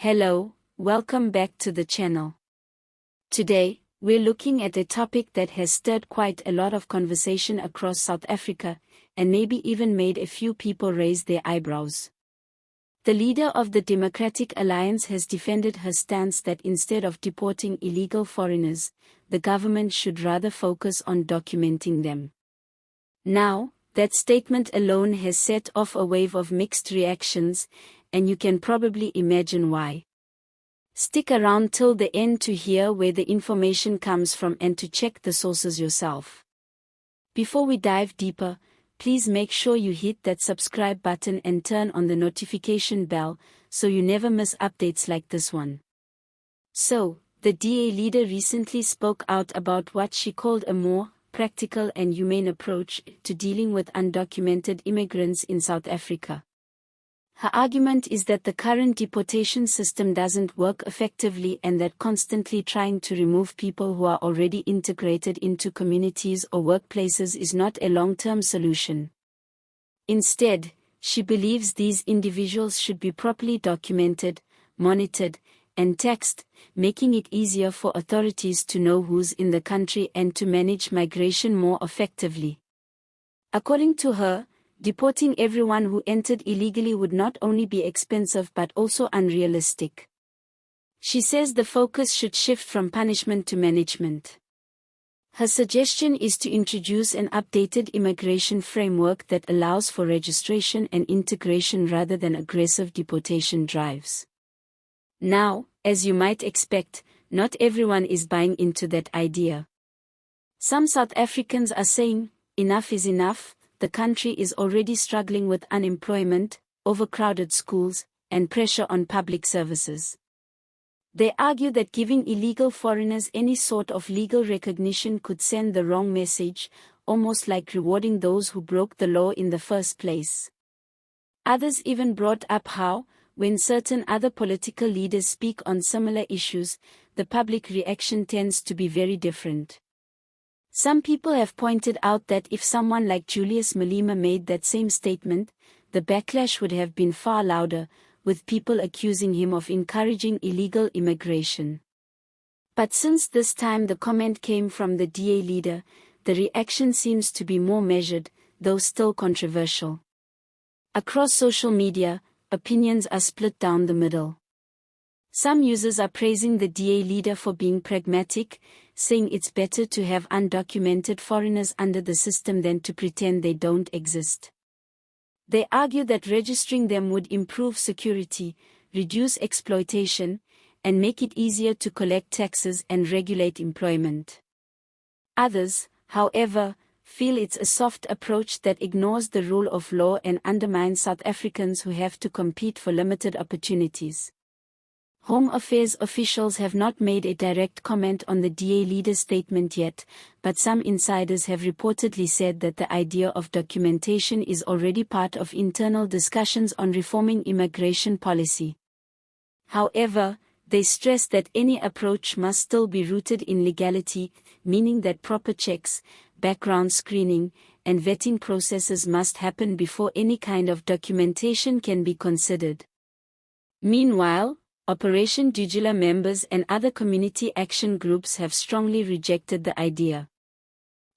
Hello, welcome back to the channel. Today, we're looking at a topic that has stirred quite a lot of conversation across South Africa, and maybe even made a few people raise their eyebrows. The leader of the Democratic Alliance has defended her stance that instead of deporting illegal foreigners, the government should rather focus on documenting them. Now, that statement alone has set off a wave of mixed reactions, and you can probably imagine why. Stick around till the end to hear where the information comes from and to check the sources yourself. Before we dive deeper, please make sure you hit that subscribe button and turn on the notification bell so you never miss updates like this one. So, the DA leader recently spoke out about what she called a more practical and humane approach to dealing with undocumented immigrants in South Africa. Her argument is that the current deportation system doesn't work effectively and that constantly trying to remove people who are already integrated into communities or workplaces is not a long-term solution. Instead, she believes these individuals should be properly documented, monitored, and taxed, making it easier for authorities to know who's in the country and to manage migration more effectively. According to her, deporting everyone who entered illegally would not only be expensive but also unrealistic. She says the focus should shift from punishment to management. Her suggestion is to introduce an updated immigration framework that allows for registration and integration rather than aggressive deportation drives. Now, as you might expect, not everyone is buying into that idea. Some South Africans are saying, enough is enough. The country is already struggling with unemployment, overcrowded schools, and pressure on public services. They argue that giving illegal foreigners any sort of legal recognition could send the wrong message, almost like rewarding those who broke the law in the first place. Others even brought up how, when certain other political leaders speak on similar issues, the public reaction tends to be very different. Some people have pointed out that if someone like Julius Malema made that same statement, the backlash would have been far louder, with people accusing him of encouraging illegal immigration. But since this time the comment came from the DA leader, the reaction seems to be more measured, though still controversial. Across social media, opinions are split down the middle. Some users are praising the DA leader for being pragmatic, saying it's better to have undocumented foreigners under the system than to pretend they don't exist. They argue that registering them would improve security, reduce exploitation, and make it easier to collect taxes and regulate employment. Others, however, feel it's a soft approach that ignores the rule of law and undermines South Africans who have to compete for limited opportunities. Home Affairs officials have not made a direct comment on the DA leader's statement yet, but some insiders have reportedly said that the idea of documentation is already part of internal discussions on reforming immigration policy. However, they stress that any approach must still be rooted in legality, meaning that proper checks, background screening, and vetting processes must happen before any kind of documentation can be considered. Meanwhile, Operation Dugula members and other community action groups have strongly rejected the idea.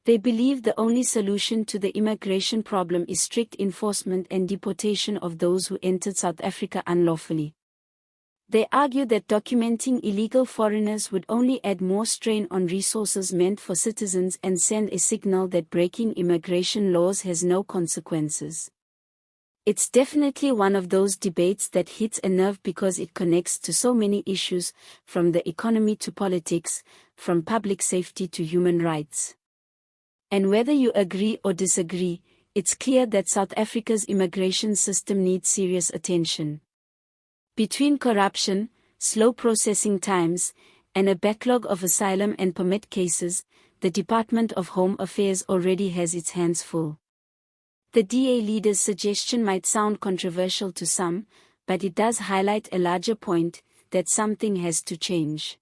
They believe the only solution to the immigration problem is strict enforcement and deportation of those who entered South Africa unlawfully. They argue that documenting illegal foreigners would only add more strain on resources meant for citizens and send a signal that breaking immigration laws has no consequences. It's definitely one of those debates that hits a nerve because it connects to so many issues, from the economy to politics, from public safety to human rights. And whether you agree or disagree, it's clear that South Africa's immigration system needs serious attention. Between corruption, slow processing times, and a backlog of asylum and permit cases, the Department of Home Affairs already has its hands full. The DA leader's suggestion might sound controversial to some, but it does highlight a larger point, that something has to change.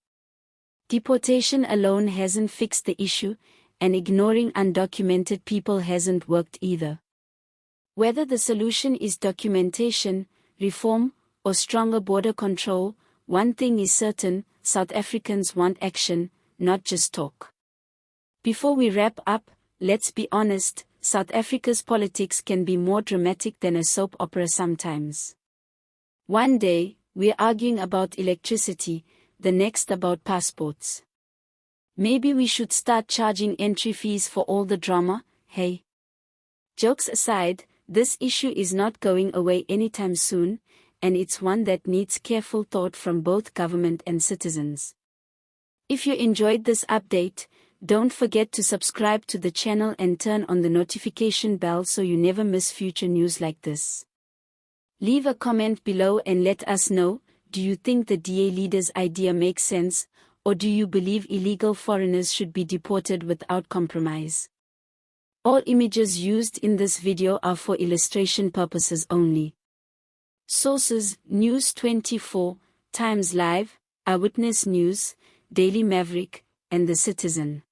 Deportation alone hasn't fixed the issue, and ignoring undocumented people hasn't worked either. Whether the solution is documentation, reform, or stronger border control, one thing is certain, South Africans want action, not just talk. Before we wrap up, let's be honest, South Africa's politics can be more dramatic than a soap opera sometimes. One day, we're arguing about electricity, the next about passports. Maybe we should start charging entry fees for all the drama, hey? Jokes aside, this issue is not going away anytime soon, and it's one that needs careful thought from both government and citizens. If you enjoyed this update, don't forget to subscribe to the channel and turn on the notification bell so you never miss future news like this. Leave a comment below and let us know, do you think the DA leader's idea makes sense, or do you believe illegal foreigners should be deported without compromise? All images used in this video are for illustration purposes only. Sources: News 24, Times Live, Eyewitness News, Daily Maverick, and The Citizen.